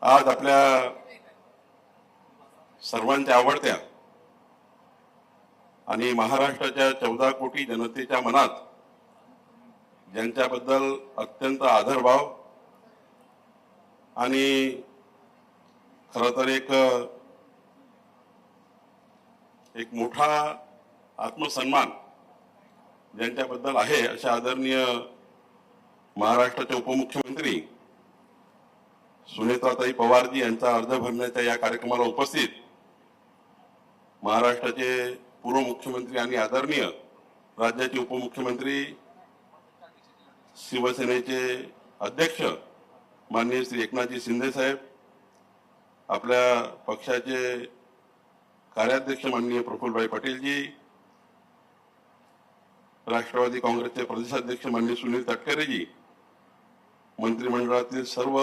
आज आपल्या सर्वांच्या आवडत्या आणि महाराष्ट्राच्या 14 कोटी जनतेच्या मनात ज्यांच्याबद्दल अत्यंत आदरभाव आणि खरं तर एक मोठा आत्मसन्मान ज्यांच्याबद्दल आहे अशा आदरणीय महाराष्ट्राचे उपमुख्यमंत्री सुनेत्राताई पवारजी यांचा अर्ज भरण्याच्या या कार्यक्रमाला उपस्थित महाराष्ट्राचे पूर्व मुख्यमंत्री आणि आदरणीय राज्याचे उपमुख्यमंत्री शिवसेनेचे अध्यक्ष माननीय श्री एकनाथजी शिंदे साहेब, आपल्या पक्षाचे कार्याध्यक्ष माननीय प्रफुल्लभाई पटेलजी, राष्ट्रवादी काँग्रेसचे प्रदेशाध्यक्ष माननीय सुनील तटकरेजी, मंत्रिमंडळातील सर्व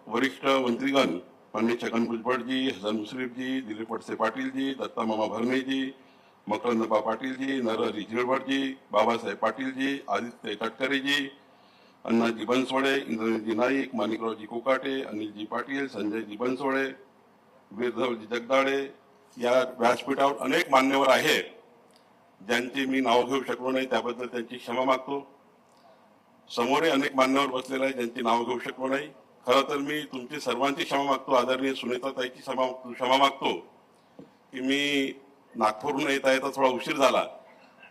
वरिष्ठ मंत्रीगण माननीय छगन भुजबळजी, हसन मुश्रीफजी, दिलीप वळसे पाटीलजी, दत्ता मामा भरणेजी, मकरंदबा पाटीलजी, नरहरी झिरवळजी, बाबासाहेब पाटीलजी, आदित्य तटकरेजी, अण्णाजी बनसोडे, इंद्रजीत नाईक, माणिकरावजी कोकाटे, अनिलजी पाटील, संजयजी बनसोडे, वीरधवजी जगदाळे, या व्यासपीठावर अनेक मान्यवर आहेत ज्यांची मी नाव घेऊ शकलो नाही, त्याबद्दल त्यांची क्षमा मागतो. समोर अनेक मान्यवर बसलेले आहेत ज्यांची नाव घेऊ शकलो नाही. खरं तर मी तुमची सर्वांची क्षमा मागतो, आदरणीय सुनेत्राताईची क्षमा मागतो की मी नागपूरहून येता येता थोडा उशीर झाला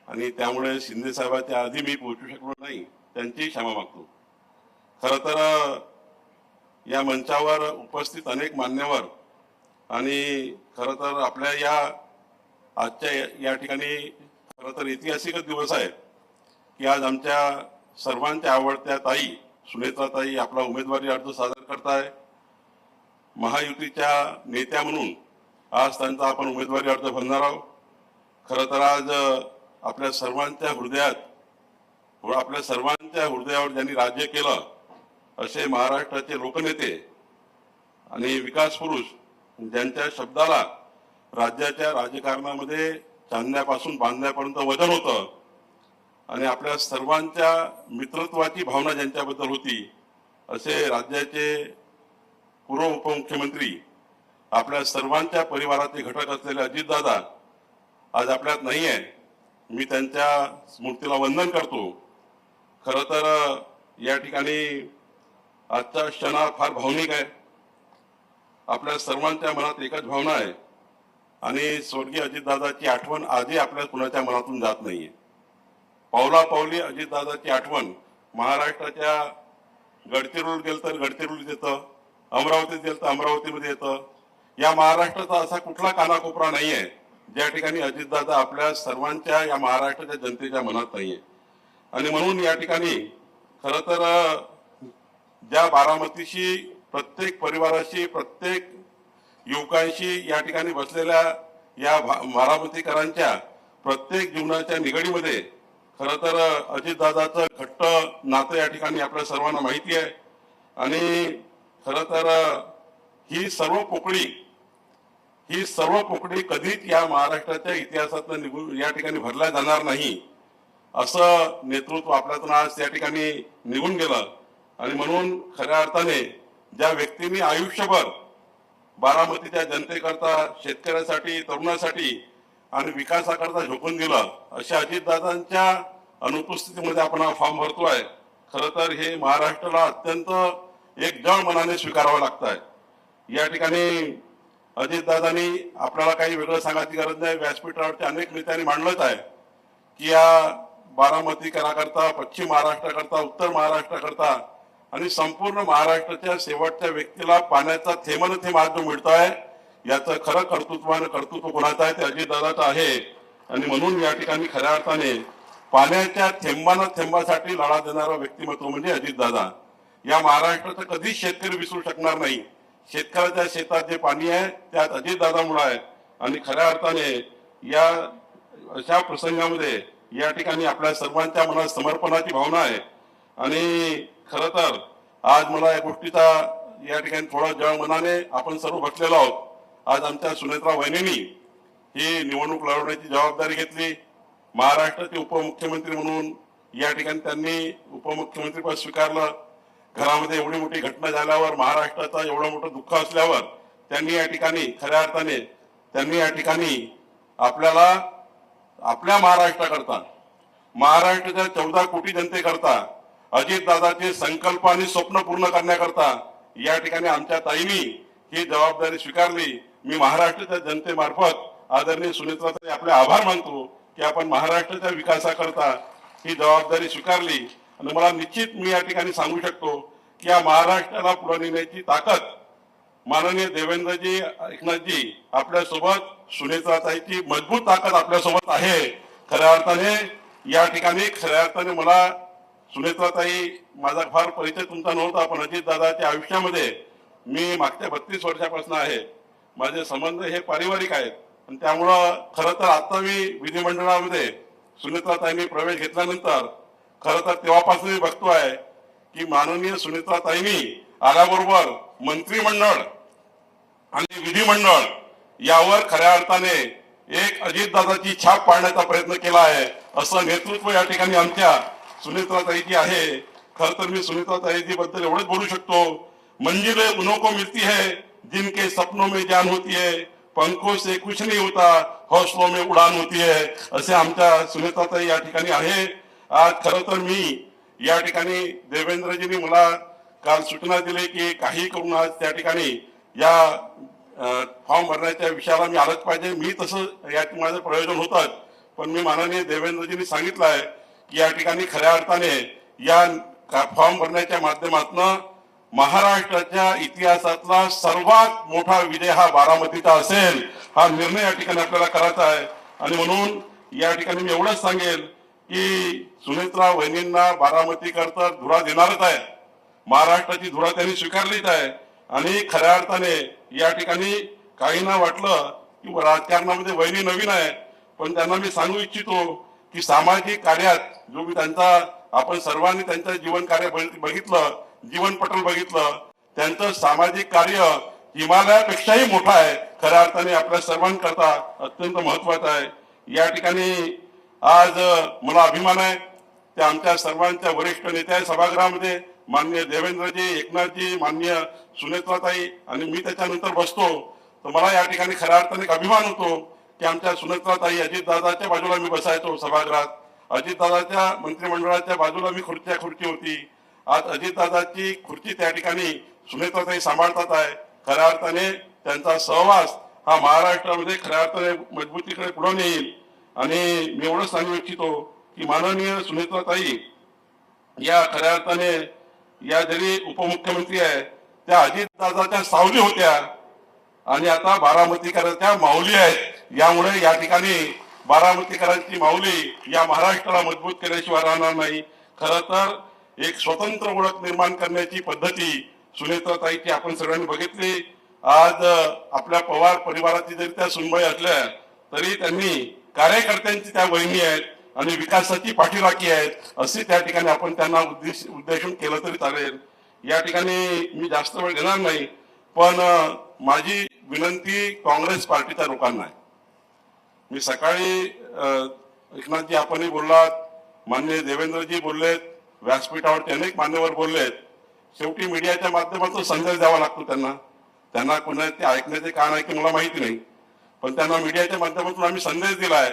आणि त्यामुळे शिंदे साहेबांच्या आधी मी पोहोचू शकलो नाही, त्यांची क्षमा मागतो. खरं तर या मंचावर उपस्थित अनेक मान्यवर आणि खरं तर आपल्या या आजच्या या ठिकाणी खरं तर ऐतिहासिक दिवस आहे की आज आमच्या सर्वांच्या आवडत्या ताई सुनेत्राताई आपला उमेदवारी अर्ज सादर करताय. महायुतीच्या नेत्या म्हणून आज त्यांचा आपण उमेदवारी अर्ज भरणार आहोत. खरं तर आज आपल्या सर्वांच्या हृदयावर ज्यांनी राज्य केलं असे महाराष्ट्राचे लोकनेते आणि विकास पुरुष ज्यांच्या शब्दाला राज्याच्या राजकारणामध्ये चांदण्यापासून बांधण्यापर्यंत वजन होतं आणि आपल्या सर्वांच्या मित्रत्वाची भावना ज्यांच्याबद्दल होती असे राज्याचे पूर्व उपमुख्यमंत्री आपल्या सर्वांच्या परिवाराचे घटक असलेले अजितदादा आज आपल्यात नाही आहे. मी त्यांच्या स्मृतीला वंदन करतो. खरं तर या ठिकाणी आजचा क्षण फार भावनिक आहे. आपल्या सर्वांच्या मनात एकच भावना आहे आणि स्वर्गीय अजितदादाची आठवण आजही आपल्या कुणाच्या मनातून जात नाहीये. पावला पावली अजितदादाची आठवण महाराष्ट्राच्या गडचिरोलीत गेलं तर गडचिरोलीत येतं, अमरावतीत गेलं तर अमरावतीमध्ये येतं. या महाराष्ट्राचा असा कुठला कानाकोपरा नाहीये ज्या ठिकाणी अजितदादा आपल्या सर्वांच्या या महाराष्ट्राच्या जनतेच्या मनात नाहीये. आणि म्हणून या ठिकाणी खरं तर ज्या बारामतीशी प्रत्येक परिवाराशी प्रत्येक युवकांशी या ठिकाणी बसलेल्या या बारामतीकरांच्या प्रत्येक जीवनाच्या निगडीमध्ये खरं तर अजितदादाचं घट्ट नातं या ठिकाणी आपल्या सर्वांना माहिती आहे. आणि खरं तर ही सर्व पोकळी कधीच या महाराष्ट्राच्या इतिहासातून निघून या ठिकाणी भरल्या जाणार नाही असं नेतृत्व आपल्यातून आज त्या ठिकाणी निघून गेलं. आणि म्हणून खऱ्या अर्थाने ज्या व्यक्तींनी आयुष्यभर बारामतीच्या जनतेकरता, शेतकऱ्यासाठी, तरुणासाठी आणि विकासाकरता झोकून दिलं अशा अजितदादांच्या अनुपस्थितीमध्ये आपण हा फॉर्म भरतोय. खरं तर हे महाराष्ट्राला अत्यंत एक जड मनाने स्वीकारावं लागत आहे. या ठिकाणी अजितदादांनी आपल्याला काही वेगळं सांगायची गरज नाही. व्यासपीठावरच्या अनेक नेत्यांनी मांडलंच आहे की या बारामतीकराकरता, पश्चिम महाराष्ट्राकरता, उत्तर महाराष्ट्राकरता आणि संपूर्ण महाराष्ट्राच्या शेवटच्या व्यक्तीला पाण्याचा थेंबानं थेंब आज जो मिळतोय याचं खरं कर्तृत्व कोणाचं आहे ते अजितदादाचं आहे. आणि म्हणून या ठिकाणी खऱ्या अर्थाने पाण्याच्या थेंबासाठी लढा देणारा व्यक्तिमत्व म्हणजे अजितदादा. या महाराष्ट्राचं कधीच शेतकरी विसरू शकणार नाही. शेतकऱ्याच्या शेतात जे पाणी आहे त्यात अजितदादामुळे आहे. आणि खऱ्या अर्थाने या अशा प्रसंगामध्ये या ठिकाणी आपल्या सर्वांच्या मनात समर्पणाची भावना आहे. आणि खरं तर आज मला या गोष्टीचा या ठिकाणी थोडा जळ मनाने आपण सर्व बसलेलो आहोत. आज आमच्या सुनेत्रा वहिनींनी ही निवडणूक लढवण्याची जबाबदारी घेतली. महाराष्ट्राचे उपमुख्यमंत्री म्हणून या ठिकाणी त्यांनी उपमुख्यमंत्रीपद स्वीकारलं. घरामध्ये एवढी मोठी घटना झाल्यावर, महाराष्ट्राचा एवढं मोठं दुःख असल्यावर त्यांनी या ठिकाणी खऱ्या अर्थाने त्यांनी या ठिकाणी आपल्याला आपल्या महाराष्ट्राकरता, महाराष्ट्राच्या 14 कोटी जनतेकरता, अजितदादाचे संकल्प आणि स्वप्न पूर्ण करण्याकरता या ठिकाणी आमच्या ताईंनी ही जबाबदारी स्वीकारली. मी महाराष्ट्राच्या जनतेमार्फत आदरणीय सुनेत्राताई आपले आभार मानतो की आपण महाराष्ट्राच्या विकासाकरता ही जबाबदारी स्वीकारली. आणि मला निश्चित मी या ठिकाणी सांगू शकतो की या महाराष्ट्राला पुढे नेण्याची ताकद माननीय देवेंद्रजी, एकनाथजी आपल्यासोबत, सुनेत्राताईची मजबूत ताकद आपल्यासोबत आहे. खऱ्या अर्थाने या ठिकाणी खऱ्या अर्थाने मला सुनेत्राताई, माझा फार परिचय तुमचा नव्हता, पण अजितदादाच्या आयुष्यामध्ये मी मागच्या 32 वर्षापासून आहे. माझे संबंध हे पारिवारिक आहेत आणि त्यामुळं खरं तर आता मी विधिमंडळामध्ये सुनेत्राताईंनी प्रवेश घेतल्यानंतर खरं तर तेव्हापासून मी बघतोय की माननीय सुनेत्राताईंनी आल्याबरोबर मंत्रिमंडळ आणि विधिमंडळ यावर खऱ्या अर्थाने एक अजितदादाची छाप पाडण्याचा प्रयत्न केला आहे. असं नेतृत्व या ठिकाणी आमच्या सुनेत्राताईजी आहे. खर तर मी सुनेत्राताईजी बद्दल एवढंच बोलू शकतो, मंजिलें उन्हों को मिलती है जिनके सपनों में जान होती है, पंखों से कुछ नहीं होता, हौसलों में उड़ान होती है, असे आमच्या सुनेत्राताई या ठिकाणी आहे. आज खरं तर मी या ठिकाणी देवेंद्रजींनी मला काल सूचना दिली की काही करून आज त्या ठिकाणी या फॉर्म भरण्याच्या विषयाला मी आलंच पाहिजे. मी तसं यात माझं प्रयोजन होतं, पण मी माननीय देवेंद्रजींनी सांगितलं आहे की या ठिकाणी खऱ्या अर्थाने या फॉर्म भरण्याच्या माध्यमातून महाराष्ट्राच्या इतिहासातला सर्वात मोठा विजय हा बारामतीचा असेल, हा निर्णय या ठिकाणी आपल्याला करायचा आहे. आणि म्हणून या ठिकाणी मी एवढंच सांगेल की सुनेत्रा वहिनींना बारामती करता धुरा देणारच आहे. महाराष्ट्राची धुरा त्यांनी स्वीकारलीच आहे. आणि खऱ्या अर्थाने या ठिकाणी काही ना वाटलं की राजकारणामध्ये वहिनी नवीन आहे, पण त्यांना मी सांगू इच्छितो की सामाजिक कार्यात जो मी त्यांचा, आपण सर्वांनी त्यांचं जीवन कार्य बघितलं, जीवन पटल बघितलं, त्यांचं सामाजिक कार्य हिमालयापेक्षाही मोठं आहे. खऱ्या अर्थाने आपल्या सर्वांकरता अत्यंत महत्वाचं आहे. या ठिकाणी आज मला अभिमान आहे त्या आमच्या सर्वांच्या वरिष्ठ नेत्या सभागृहामध्ये माननीय देवेंद्रजी, एकनाथजी, माननीय सुनेत्राताई आणि मी त्याच्यानंतर बसतो, तर मला या ठिकाणी खऱ्या अर्थाने अभिमान होतो की आमच्या सुनेत्राताई, अजितदादाच्या बाजूला मी बसायचो सभागृहात, अजितदादाच्या मंत्रिमंडळाच्या बाजूला मी खुर्ची होती. आज अजितदादाची खुर्ची त्या ठिकाणी सुनेत्राताई सांभाळतात आहे. खऱ्या अर्थाने त्यांचा सहवास हा महाराष्ट्रामध्ये खऱ्या अर्थाने मजबूतीकडे पुढे नेईल. आणि मी एवढंच सांगू इच्छितो की माननीय सुनेत्राताई या खऱ्या अर्थाने या जरी उपमुख्यमंत्री आहे त्या अजितदादाच्या सावली होत्या आणि आता बारामतीकरांच्या माऊली आहेत. यामुळे या ठिकाणी बारामतीकरांची माऊली या महाराष्ट्राला मजबूत केल्याशिवाय राहणार नाही. खरं तर एक स्वतंत्र ओळख निर्माण करण्याची पद्धती सुनेत्राताईची आपण सगळ्यांनी बघितली. आज आपल्या पवार परिवाराची जरी त्या सुनबाई असल्या तरी त्यांनी कार्यकर्त्यांची त्या वहिनी आहेत आणि विकासाची पाठीराखी आहेत, असे त्या ठिकाणी आपण त्यांना उद्देशून केलं तरी चालेल. या ठिकाणी मी जास्त वेळ घेणार नाही, पण माझी विनंती काँग्रेस पार्टीच्या लोकांना आहे. मी सकाळी एकनाथजी आपणही बोललात, माननीय देवेंद्रजी बोललेत, व्यासपीठावरती अनेक मान्यवर बोललेत. शेवटी मीडियाच्या माध्यमातून संदेश द्यावा लागतो त्यांना कोणा ते ऐकण्याचे कारण आहे की मला माहिती नाही, पण त्यांना मीडियाच्या माध्यमातून आम्ही संदेश दिलाय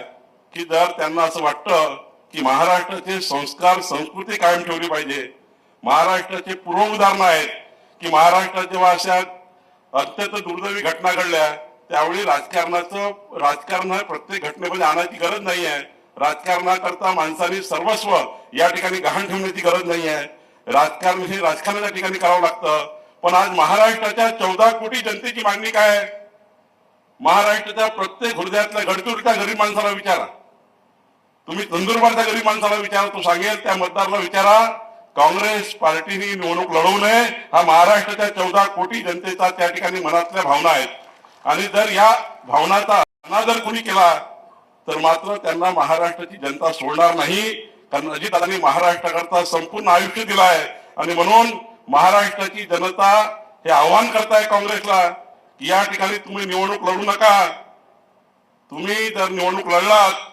की जर त्यांना असं वाटतं की महाराष्ट्राचे संस्कार, संस्कृती कायम ठेवली पाहिजे, महाराष्ट्राचे पूर्व उदाहरण आहेत की महाराष्ट्रात जेव्हा अशा अत्यंत दुर्दैवी घटना घडल्या त्यावेळी राजकारण प्रत्येक घटनेमध्ये आणायची गरज नाही आहे. राजकारणाकरता माणसाने सर्वस्व या ठिकाणी गहाण ठेवण्याची गरज नाही आहे. राजकारण हे राजकारणाच्या ठिकाणी करावं लागतं. पण आज महाराष्ट्राच्या 14 कोटी जनतेची मागणी काय आहे? महाराष्ट्राच्या प्रत्येक हृदयातल्या गडचिरोलीच्या गरीब माणसाला विचारा, तुम्ही नंदुरबारच्या गरीब माणसाला विचारा, तो सांगेल. त्या मतदाराला विचारा, काँग्रेस पार्टीने निवडणूक लढवू नये हा महाराष्ट्राच्या 14 कोटी जनतेचा त्या ठिकाणी मनातल्या भावना आहेत. आणि जर या भावनाचा अनादर कोणी केला तर मात्र त्यांना महाराष्ट्राची जनता सोडणार नाही. कारण अजितदादांनी महाराष्ट्राकरता संपूर्ण आयुष्य दिलं आहे. आणि म्हणून महाराष्ट्राची जनता हे आव्हान करताय काँग्रेसला की या ठिकाणी तुम्ही निवडणूक लढू नका. तुम्ही जर निवडणूक लढलात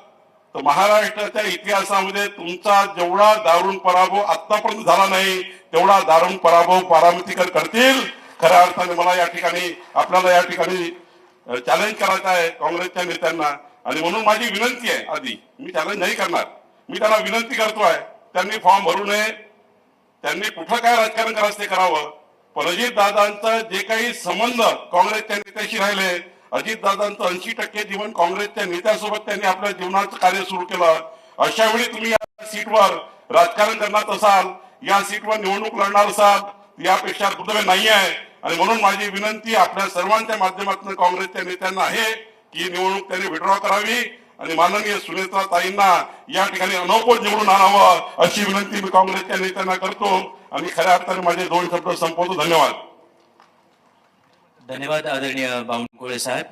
तर महाराष्ट्राच्या इतिहासामध्ये तुमचा जेवढा दारुण पराभव आतापर्यंत झाला नाही तेवढा दारुण पराभव बारामतीकर करतील. खऱ्या अर्थाने मला या ठिकाणी आपल्याला या ठिकाणी चॅलेंज करायचं आहे काँग्रेसच्या नेत्यांना. आणि म्हणून माझी विनंती आहे, आधी मी चॅलेंज नाही करणार, मी त्यांना विनंती करतोय त्यांनी फॉर्म भरू नये, त्यांनी कुठं काय राजकारण करायचं ते करावं. पण अजितदादांचा जे काही संबंध काँग्रेसच्या नेत्याशी राहिले, अजितदादांचं 80% जीवन काँग्रेसच्या नेत्यासोबत त्यांनी आपल्या जीवनाचं कार्य सुरू केलं. अशा वेळी तुम्ही या सीटवर राजकारण करणार असाल, या सीटवर निवडणूक लढणार असाल, यापेक्षा दुर्दैव नाही आहे. आणि म्हणून माझी विनंती आपल्या सर्वांच्या माध्यमातून काँग्रेसच्या नेत्यांना आहे की निवडणूक त्यांनी विड्रॉ करावी आणि माननीय सुनेत्रा ताईंना या ठिकाणी अनौपच निवडून आणावं, अशी विनंती मी काँग्रेसच्या नेत्यांना करतो. आणि खऱ्या अर्थाने माझे 2 शब्द संपवतो. धन्यवाद. धन्यवाद आदरणीय बावनकुळे साहेब.